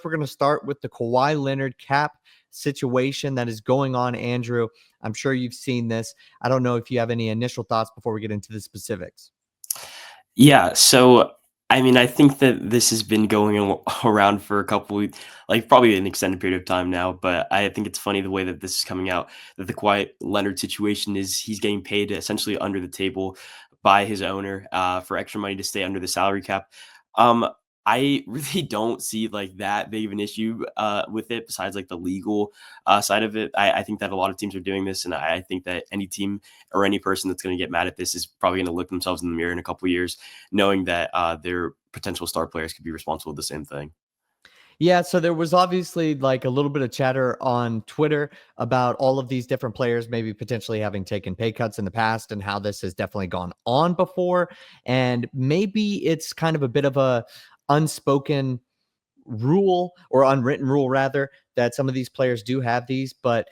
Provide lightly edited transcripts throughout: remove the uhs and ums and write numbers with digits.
we're going to start with the Kawhi Leonard cap situation that is going on, Andrew. I'm sure you've seen this. I don't know if you have any initial thoughts before we get into the specifics. Yeah, so I mean, I think that this has been going around for a couple, like probably an extended period of time now. But I think it's funny the way that this is coming out. That the Kawhi Leonard situation is he's getting paid essentially under the table by his owner for extra money to stay under the salary cap. Um, I really don't see like that big of an issue with it. Besides like the legal side of it, I think that a lot of teams are doing this, and I think that any team or any person that's going to get mad at this is probably going to look themselves in the mirror in a couple of years, knowing that their potential star players could be responsible for the same thing. Yeah, so there was obviously like a little bit of chatter on Twitter about all of these different players maybe potentially having taken pay cuts in the past and how this has definitely gone on before. And maybe it's kind of a bit of a unspoken rule, or unwritten rule rather, that some of these players do have these. But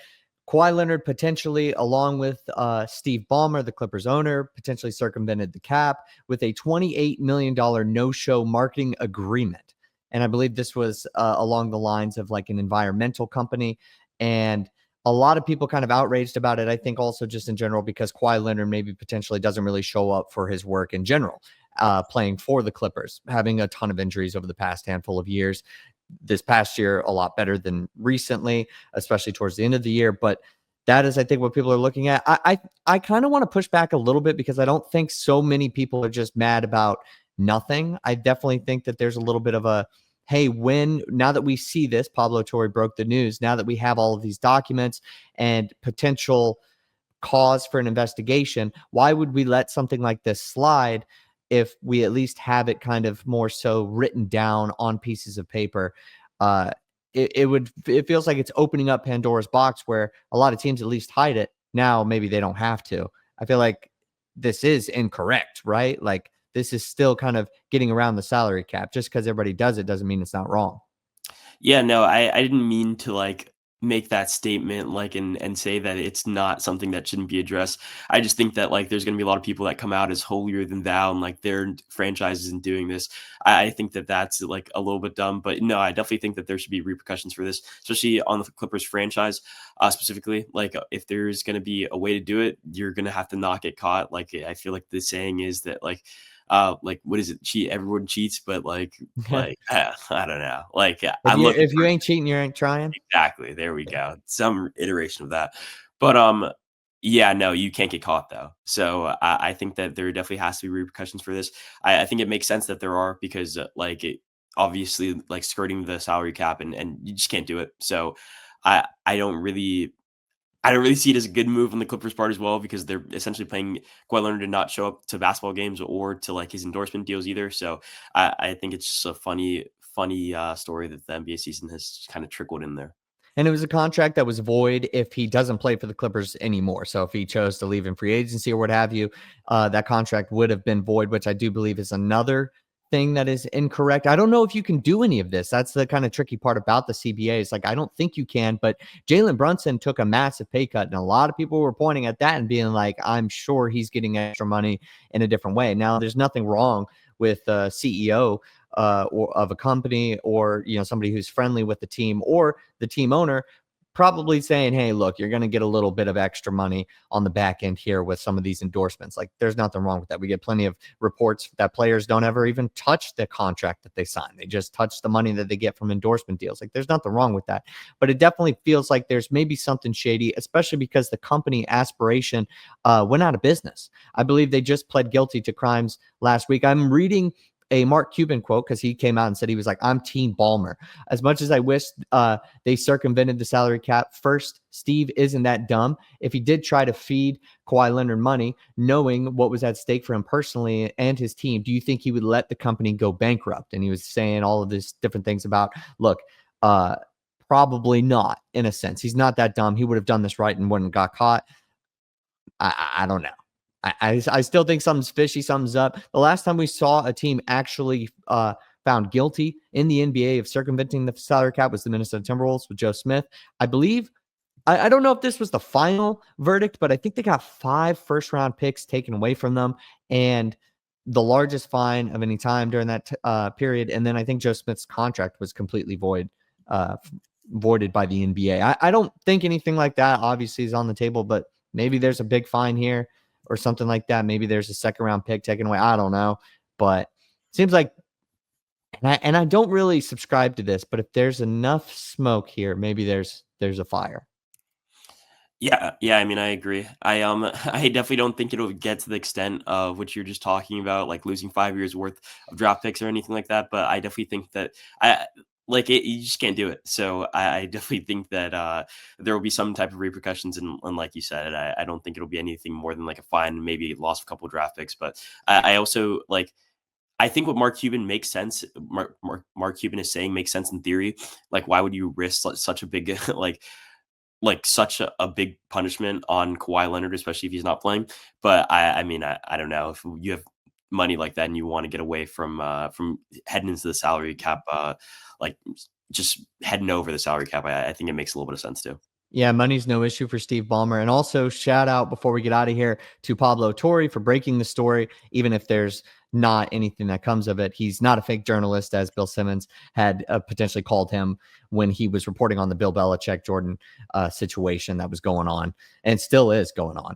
Kawhi Leonard potentially, along with Steve Ballmer, the Clippers owner, potentially circumvented the cap with a $28 million no-show marketing agreement. And I believe this was along the lines of like an environmental company. And a lot of people kind of outraged about it. I think also just in general, because Kawhi Leonard maybe potentially doesn't really show up for his work in general, playing for the Clippers, having a ton of injuries over the past handful of years. This past year, a lot better than recently, especially towards the end of the year. But that is, I think, what people are looking at. I kind of want to push back a little bit because I don't think so many people are just mad about nothing. I definitely think that there's a little bit of a, hey, now that we see this, Pablo Torre broke the news, now that we have all of these documents and potential cause for an investigation, why would we let something like this slide if we at least have it kind of more so written down on pieces of paper? It feels like it's opening up Pandora's box where a lot of teams at least hide it. Now maybe they don't have to. I feel like this is incorrect, right? Like this is still kind of getting around the salary cap. Just because everybody does it doesn't mean it's not wrong. Yeah, no, I didn't mean to like make that statement like and say that it's not something that shouldn't be addressed. I just think that like there's gonna be a lot of people that come out as holier than thou and like their franchises and doing this. I think that that's like a little bit dumb, but no, I definitely think that there should be repercussions for this, especially on the Clippers franchise specifically. Like if there's gonna be a way to do it, you're gonna have to not get caught. Like I feel like the saying is that like what is it, cheat, everyone cheats, but I don't know, like If you ain't cheating, you ain't trying. exactly, there we go, some iteration of that. But yeah, no, you can't get caught though, so I think that there definitely has to be repercussions for this. I think it makes sense that there are, because like it obviously like skirting the salary cap, and you just can't do it. So I don't really see it as a good move on the Clippers' part as well, because they're essentially paying Kawhi Leonard to not show up to basketball games or to like his endorsement deals either. So I think it's just a funny story that the NBA season has kind of trickled in there. And it was a contract that was void if he doesn't play for the Clippers anymore. So if he chose to leave in free agency or what have you, that contract would have been void, which I do believe is another thing that is incorrect. I don't know if you can do any of this. That's the kind of tricky part about the CBA. It's like, I don't think you can, but Jalen Brunson took a massive pay cut, and a lot of people were pointing at that and being like, I'm sure he's getting extra money in a different way. Now, there's nothing wrong with a CEO or of a company, or somebody who's friendly with the team or the team owner, probably saying, hey, look, you're going to get a little bit of extra money on the back end here with some of these endorsements. Like, there's nothing wrong with that. We get plenty of reports that players don't ever even touch the contract that they sign. They just touch the money that they get from endorsement deals. Like, there's nothing wrong with that. But it definitely feels like there's maybe something shady, especially because the company Aspiration went out of business. I believe they just pled guilty to crimes last week. I'm reading a Mark Cuban quote because he came out and said he was like, I'm Team Ballmer. As much as I wish they circumvented the salary cap, first, Steve isn't that dumb. If he did try to feed Kawhi Leonard money, knowing what was at stake for him personally and his team, do you think he would let the company go bankrupt? And he was saying all of these different things about, look, probably not, in a sense. He's not that dumb. He would have done this right and wouldn't got caught. I don't know. I still think something's fishy, something's up. The last time we saw a team actually found guilty in the NBA of circumventing the salary cap was the Minnesota Timberwolves with Joe Smith. I believe, I don't know if this was the final verdict, but I think they got 5 first-round picks taken away from them. And the largest fine of any time during that period. And then I think Joe Smith's contract was completely voided by the NBA. I don't think anything like that obviously is on the table, but maybe there's a big fine here or something like that. Maybe there's a second round pick taken away. I don't know, but it seems like, and I don't really subscribe to this, but if there's enough smoke here, maybe there's a fire. Yeah, I mean, I agree. I definitely don't think it'll get to the extent of what you're just talking about, like losing 5 years worth of draft picks or anything like that. But I definitely think that you just can't do it. So I definitely think that there will be some type of repercussions, and like you said, I don't think it'll be anything more than like a fine, maybe loss of a couple of draft picks. But I also like. I think what Mark Cuban makes sense. Mark Cuban is saying makes sense in theory. Like, why would you risk such a big like such a big punishment on Kawhi Leonard, especially if he's not playing. But I mean, I don't know if you have money like that and you want to get away from heading into the salary cap, like just heading over the salary cap. I think it makes a little bit of sense too. Yeah, money's no issue for Steve Ballmer. And also, shout out before we get out of here to Pablo Torre for breaking the story, even if there's not anything that comes of it. He's not a fake journalist, as Bill Simmons had potentially called him when he was reporting on the Bill Belichick Jordan situation that was going on and still is going on.